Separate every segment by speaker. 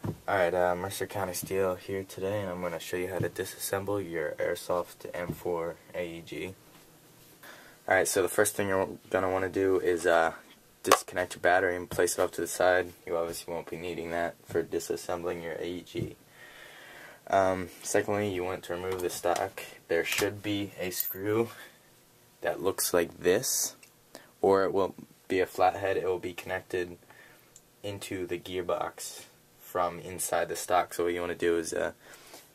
Speaker 1: Alright, Mercer County Steel here today, and I'm going to show you how to disassemble your Airsoft M4 AEG. Alright, so the first thing you're going to want to do is disconnect your battery and place it off to the side. You obviously won't be needing that for disassembling your AEG. Secondly, you want to remove the stock. There should be a screw that looks like this, or it will be a flathead. It will be connected into the gearbox from inside the stock. So what you want to do is,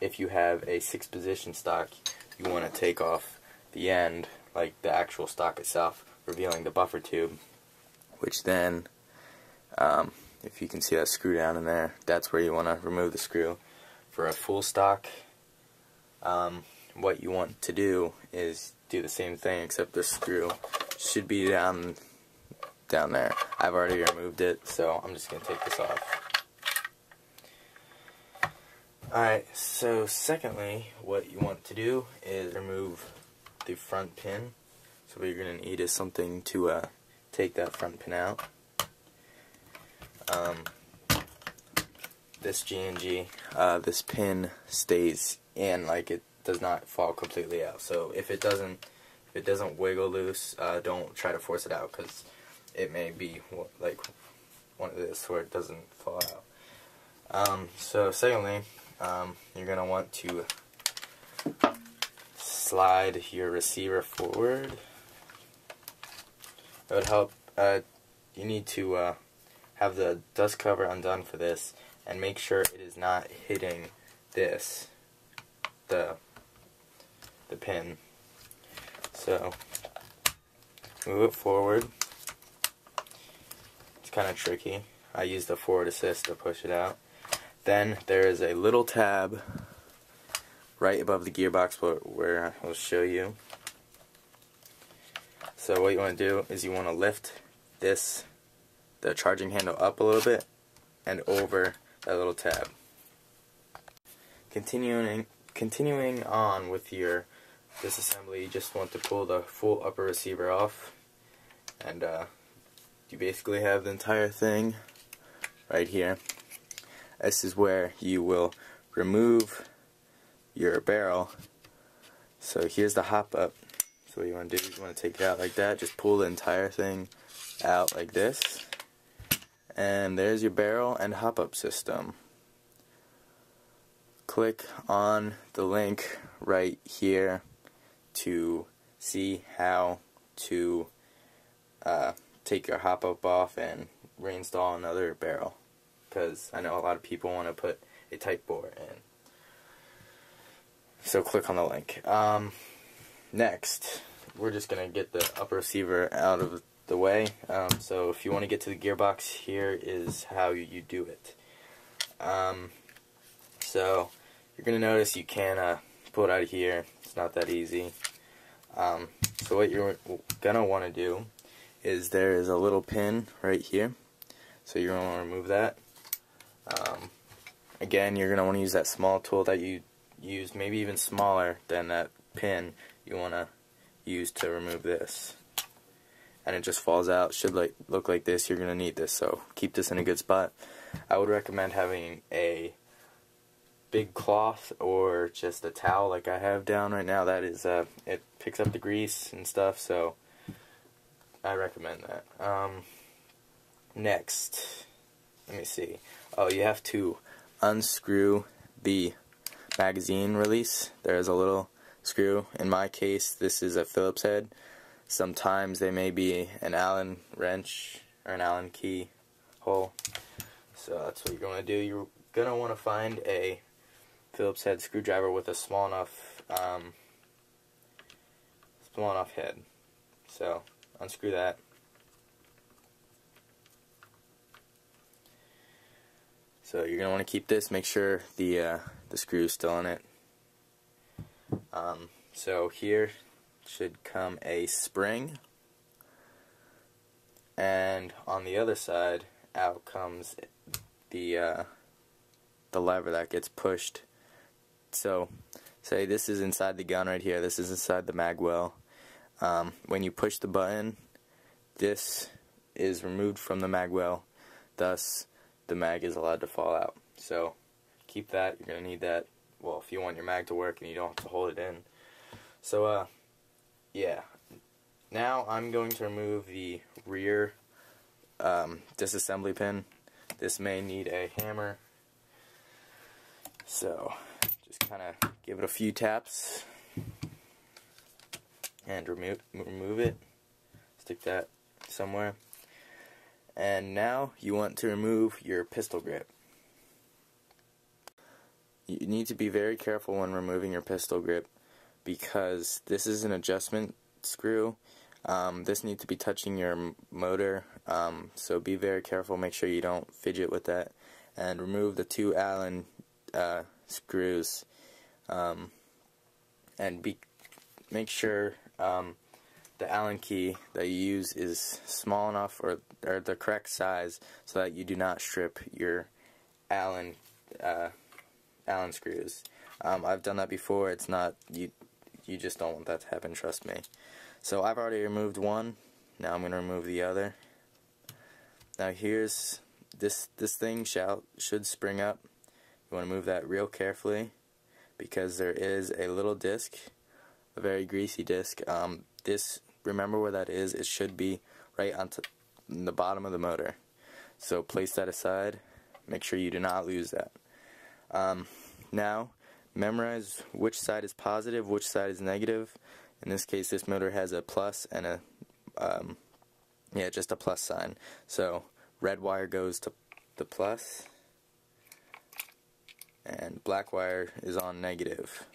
Speaker 1: if you have a 6-position stock, you want to take off the end, like the actual stock itself, revealing the buffer tube, which then, if you can see that screw down in there, that's where you want to remove the screw. For a full stock, what you want to do is do the same thing, except the screw should be down there. I've already removed it, so I'm just going to take this off. Alright, so secondly, what you want to do is remove the front pin. So what you're going to need is something to take that front pin out. This G&G, this pin stays in, like it does not fall completely out. So if it doesn't wiggle loose, don't try to force it out, because it may be like one of this where it doesn't fall out. So secondly, you're going to want to slide your receiver forward. It would help. You need to have the dust cover undone for this, and make sure it is not hitting this, the pin. So move it forward. It's kind of tricky. I use the forward assist to push it out. Then there is a little tab right above the gearbox where I will show you. So what you want to do is you want to lift the charging handle up a little bit and over that little tab. Continuing on with your disassembly, you just want to pull the full upper receiver off, and you basically have the entire thing right here. This is where you will remove your barrel. So here's the hop up. So what you want to do is you want to take it out like that. Just pull the entire thing out like this. And there's your barrel and hop up system. Click on the link right here to see how to take your hop up off and reinstall another barrel, because I know a lot of people want to put a type bore in. So click on the link. Next, we're just going to get the upper receiver out of the way. So if you want to get to the gearbox, here is how you do it. So you're going to notice you can pull it out of here. It's not that easy. So what you're going to want to do is there is a little pin right here. So you're going to want to remove that. Again, you're going to want to use that small tool that you used, maybe even smaller than that pin you want to use to remove this. And it just falls out. Should look like this. You're going to need this, so keep this in a good spot. I would recommend having a big cloth or just a towel like I have down right now. That is, it picks up the grease and stuff, so I recommend that. Next, let me see. Oh, you have to unscrew the magazine release. There is a little screw. In my case, this is a Phillips head. Sometimes they may be an Allen wrench or an Allen key hole. So that's what you're going to do. You're going to want to find a Phillips head screwdriver with a small enough head. So unscrew that. So you're going to want to keep this. Make sure the screw is still in it. So here should come a spring, and on the other side out comes the lever that gets pushed. So say this is inside the gun right here, this is inside the mag well. When you push the button, this is removed from the mag well, thus the mag is allowed to fall out. So keep that. You're going to need that, well, if you want your mag to work and you don't have to hold it in. So yeah. Now I'm going to remove the rear disassembly pin. This may need a hammer. So just kind of give it a few taps and remove it. Stick that somewhere. And now you want to remove your pistol grip. You need to be very careful when removing your pistol grip because this is an adjustment screw. This needs to be touching your motor, so be very careful. Make sure you don't fidget with that. And remove the two Allen screws, and make sure the Allen key that you use is small enough or the correct size so that you do not strip your Allen screws. I've done that before. It's not, you just don't want that to happen, trust me. So I've already removed one. Now I'm going to remove the other. Now here's this thing should spring up. You want to move that real carefully because there is a little disc, a very greasy disc. Remember where that is. It should be right on the bottom of the motor. So place that aside. Make sure you do not lose that. Now memorize which side is positive, which side is negative. In this case, this motor has a plus and a just a plus sign. So red wire goes to the plus and black wire is on negative.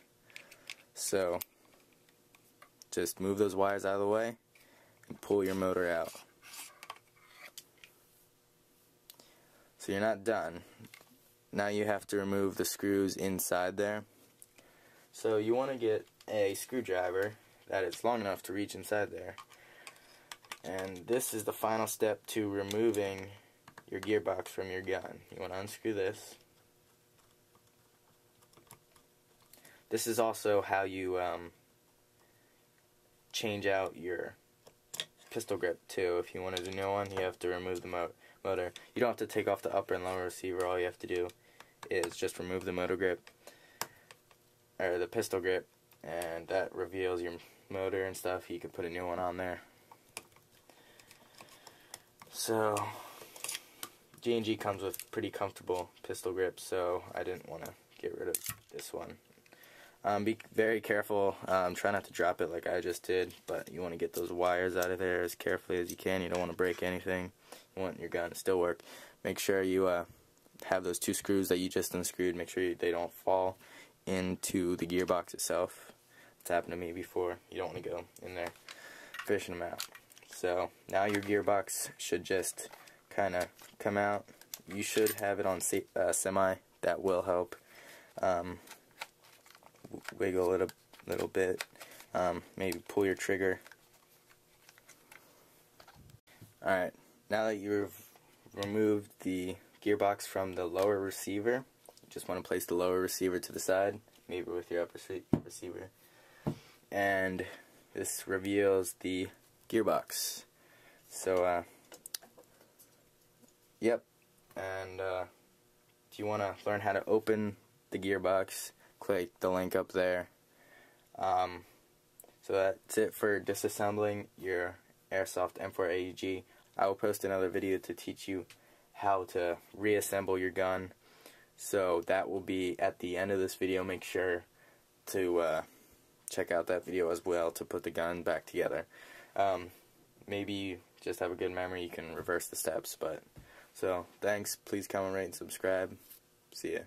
Speaker 1: So just move those wires out of the way and pull your motor out. So you're not done. Now you have to remove the screws inside there. So you want to get a screwdriver that is long enough to reach inside there. And this is the final step to removing your gearbox from your gun. You want to unscrew this. This is also how you change out your pistol grip too. If you wanted a new one, you have to remove the motor. You don't have to take off the upper and lower receiver. All you have to do is just remove the motor grip, or the pistol grip, and that reveals your motor and stuff. You can put a new one on there. So G&G comes with pretty comfortable pistol grips, so I didn't want to get rid of this one. Be very careful. Try not to drop it like I just did, but you want to get those wires out of there as carefully as you can. You don't want to break anything. You want your gun to still work. Make sure you have those two screws that you just unscrewed. Make sure they don't fall into the gearbox itself. It's happened to me before. You don't want to go in there fishing them out. So now your gearbox should just kind of come out. You should have it on semi. That will help. Wiggle it a little bit. Maybe pull your trigger. Alright, now that you've removed the gearbox from the lower receiver, you just want to place the lower receiver to the side, maybe with your upper receiver. And this reveals the gearbox. So, yep. And if you want to learn how to open the gearbox, click the link up there. So that's it for disassembling your Airsoft M4 AEG. I will post another video to teach you how to reassemble your gun. So that will be at the end of this video. Make sure to check out that video as well to put the gun back together. Maybe you just have a good memory, you can reverse the steps. So thanks, please comment, rate, and subscribe. See ya.